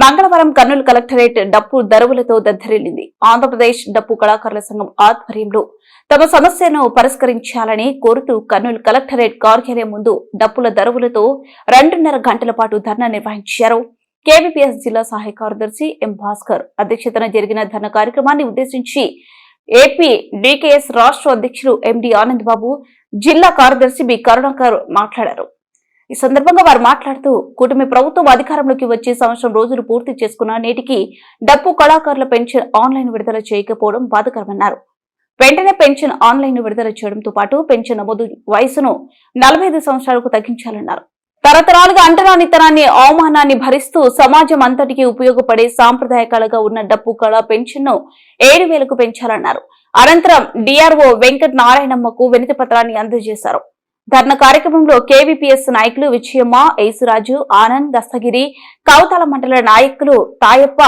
మంగళవారం కర్నూలు కలెక్టరేట్ డప్పు దరువులతో దద్దరిల్లింది. ఆంధ్రప్రదేశ్ డప్పు కళాకారుల సంఘం ఆధ్వర్యంలో తమ సమస్యను పరిష్కరించాలని కోరుతూ కర్నూలు కలెక్టరేట్ కార్యాలయం ముందు డప్పుల దరువులతో 2.5 గంటల పాటు ధర్నా నిర్వహించారు. కేవీపీఎస్ జిల్లా సహాయ కార్యదర్శి ఎం భాస్కర్ అధ్యక్షతన జరిగిన ధర్నా కార్యక్రమాన్ని ఉద్దేశించి ఏపీ డీకేఎస్ రాష్ట్ర అధ్యక్షులు ఎండి ఆనంద్ బాబు, జిల్లా కార్యదర్శి బి కరుణాకర్ మాట్లాడారు. ఈ సందర్భంగా వారు మాట్లాడుతూ కూటమి ప్రభుత్వం అధికారంలోకి వచ్చి సంవత్సరం రోజులు పూర్తి చేసుకున్న నేటికి డప్పు కళాకారుల పెన్షన్ ఆన్లైన్ విడుదల చేయకపోవడం బాధాకరమన్నారు. వెంటనే పెన్షన్ ఆన్లైన్ విడుదల చేయడంతో పాటు పెన్షన్ నమోదు వయసును 45 సంవత్సరాలకు తగ్గించాలన్నారు. తరతరాలుగా అంటరానితనాన్ని, అవమానాన్ని భరిస్తూ సమాజం అంతటికీ ఉపయోగపడే సాంప్రదాయ కళగా ఉన్న డప్పు కళ పెన్షన్ ను 7,000కు పెంచాలన్నారు. అనంతరం డిఆర్ఓ వెంకట నారాయణమ్మకు వినతి పత్రాన్ని అందజేశారు. ధర్నా కార్యక్రమంలో కేవీపీఎస్ నాయకులు విజయమ్మ, ఏసురాజు, ఆనంద్, దస్తగిరి, కౌతాల మండల నాయకులు తాయప్ప,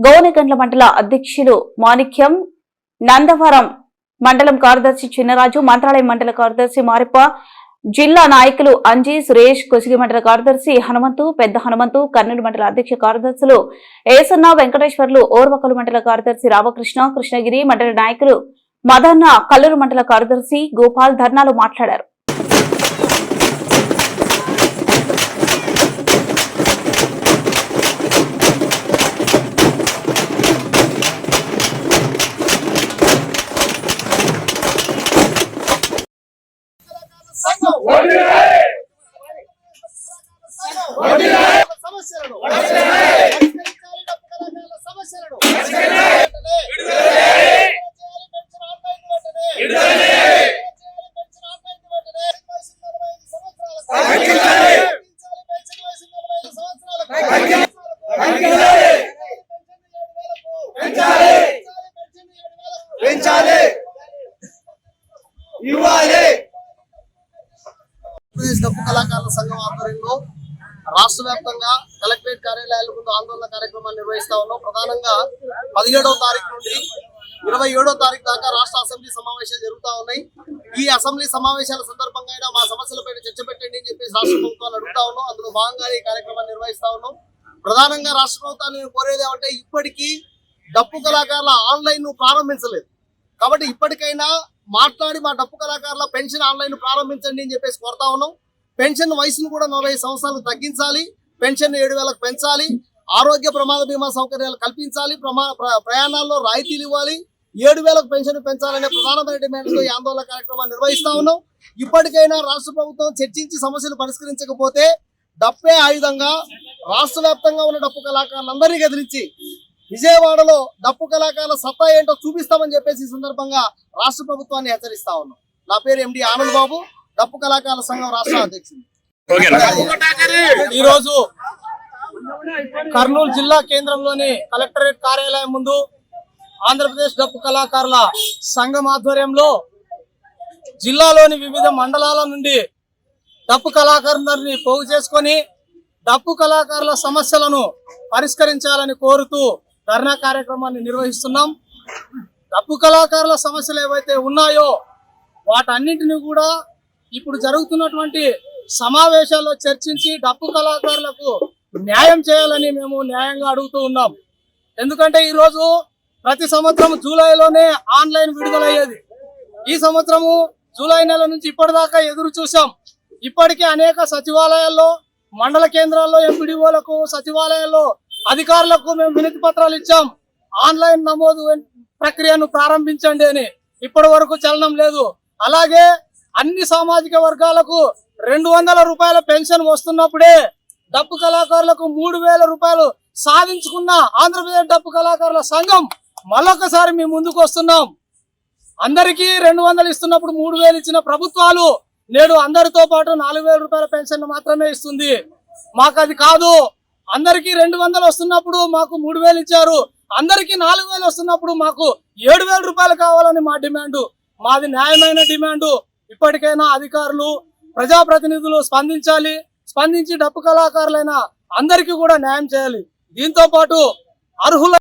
గౌనగండ్ల మండల అధ్యక్షులు మాణిక్యం, నందవరం మండలం కార్యదర్శి చిన్నరాజు, మంత్రాలయం మండల కార్యదర్శి మారిప్ప, జిల్లా నాయకులు అంజీ, సురేష్, కొసిగి మండల కార్యదర్శి హనుమంతు, పెద్ద హనుమంతు, కర్నూలు మండల అధ్యక్ష కార్యదర్శులు ఏసన్న, వెంకటేశ్వర్లు, ఓర్వకలు మండల కార్యదర్శి రామకృష్ణ, కృష్ణగిరి మండల నాయకులు మదన్న, కల్లూరు మండల కార్యదర్శి గోపాల్ ధర్నాలో మాట్లాడారు. డప్పు కళాకారుల సంఘం ఆధ్వర్యంలో రాష్ట్ర వ్యాప్తంగా కలెక్టరేట్ కార్యాలయాల ముందు ఆందోళన కార్యక్రమాన్ని నిర్వహిస్తా ఉన్నాం. ప్రధానంగా 17వ తారీఖు నుండి 27వ తారీఖు దాకా రాష్ట్ర అసెంబ్లీ సమావేశాలు జరుగుతా ఉన్నాయి. ఈ అసెంబ్లీ సమావేశాల సందర్భంగా అయినా మా సమస్యలపై చర్చ పెట్టండి అని చెప్పి రాష్ట్ర ప్రభుత్వాన్ని అడుగుతా ఉన్నాం. అందులో భాగంగా ఈ కార్యక్రమాన్ని నిర్వహిస్తా ఉన్నాం. ప్రధానంగా రాష్ట్ర ప్రభుత్వాన్ని కోరేది ఏమంటే, ఇప్పటికీ డప్పు కళాకారుల ఆన్లైన్ ను ప్రారంభించలేదు. కాబట్టి ఇప్పటికైనా మాట్లాడి మా డప్పు కళాకారుల పెన్షన్ ఆన్లైన్ ప్రారంభించండి అని చెప్పేసి కోరుతా ఉన్నాం. పెన్షన్ వయసును కూడా 45 సంవత్సరాలు తగ్గించాలి, పెన్షన్ 7,000కు పెంచాలి, ఆరోగ్య ప్రమాద బీమా సౌకర్యాలు కల్పించాలి, ప్రయాణాల్లో రాయితీలు ఇవ్వాలి, 7,000కు పెన్షన్ పెంచాలనే ప్రధానమైన డిమాండ్తో ఈ ఆందోళన కార్యక్రమాన్ని నిర్వహిస్తా ఉన్నాం. ఇప్పటికైనా రాష్ట్ర ప్రభుత్వం చర్చించి సమస్యలు పరిష్కరించకపోతే డప్పే ఆయుధంగా రాష్ట్ర వ్యాప్తంగా ఉన్న డప్పు కళాకారులందరినీ గెదిరించి విజయవాడలో డప్పు కళాకారుల సత్తా ఏంటో చూపిస్తామని చెప్పేసి ఈ సందర్భంగా రాష్ట్ర ప్రభుత్వాన్ని హెచ్చరిస్తా ఉన్నాం. నా పేరు ఎండి ఆనంద్ బాబు, డప్పు కళాకారుల సంఘం రాష్ట్ర అధ్యక్షుడు. ఈరోజు కర్నూలు జిల్లా కేంద్రంలోని కలెక్టరేట్ కార్యాలయం ముందు ఆంధ్రప్రదేశ్ డప్పు కళాకారుల సంఘం ఆధ్వర్యంలో జిల్లాలోని వివిధ మండలాల నుండి డప్పు కళాకారులందరినీ పోగు చేసుకొని డప్పు కళాకారుల సమస్యలను పరిష్కరించాలని కోరుతూ ధర్నా కార్యక్రమాన్ని నిర్వహిస్తున్నాం. డప్పు కళాకారుల సమస్యలు ఏవైతే ఉన్నాయో వాటన్నింటినీ కూడా ఇప్పుడు జరుగుతున్నటువంటి సమావేశాల్లో చర్చించి డప్పు కళాకారులకు న్యాయం చేయాలని మేము న్యాయంగా అడుగుతూ ఉన్నాం. ఎందుకంటే ఈరోజు ప్రతి సంవత్సరం జూలైలోనే ఆన్లైన్ విడుదలయ్యేది. ఈ సంవత్సరము జూలై నెల నుంచి ఇప్పటిదాకా ఎదురు చూసాం. ఇప్పటికే అనేక సచివాలయాల్లో, మండల కేంద్రాల్లో ఎంపీడీఓలకు, సచివాలయాల్లో అధికారులకు మేము వినతి పత్రాలు ఇచ్చాం. ఆన్లైన్ నమోదు ప్రక్రియను ప్రారంభించండి అని. ఇప్పటి వరకు చలనం లేదు. అలాగే అన్ని సామాజిక వర్గాలకు 200 రూపాయల పెన్షన్ వస్తున్నప్పుడే డప్పు కళాకారులకు 3,000 రూపాయలు సాధించుకున్న ఆంధ్రప్రదేశ్ డప్పు కళాకారుల సంఘం మరొకసారి మేము ముందుకు వస్తున్నాం. అందరికీ 200 ఇస్తున్నప్పుడు 3,000 ఇచ్చిన ప్రభుత్వాలు నేడు అందరితో పాటు 4,000 రూపాయల పెన్షన్ మాత్రమే ఇస్తుంది. మాకు అది కాదు. అందరికీ 200 వస్తున్నప్పుడు మాకు 3,000 ఇచ్చారు. అందరికీ 4,000 వస్తున్నప్పుడు మాకు 7,000 రూపాయలు కావాలని మా డిమాండు. మాది న్యాయమైన డిమాండు. ఇప్పటికైనా అధికారులు, ప్రజాప్రతినిధులు స్పందించాలి. స్పందించి డప్పు కళాకారులైన అందరికీ కూడా న్యాయం చేయాలి. దీంతో పాటు అర్హుల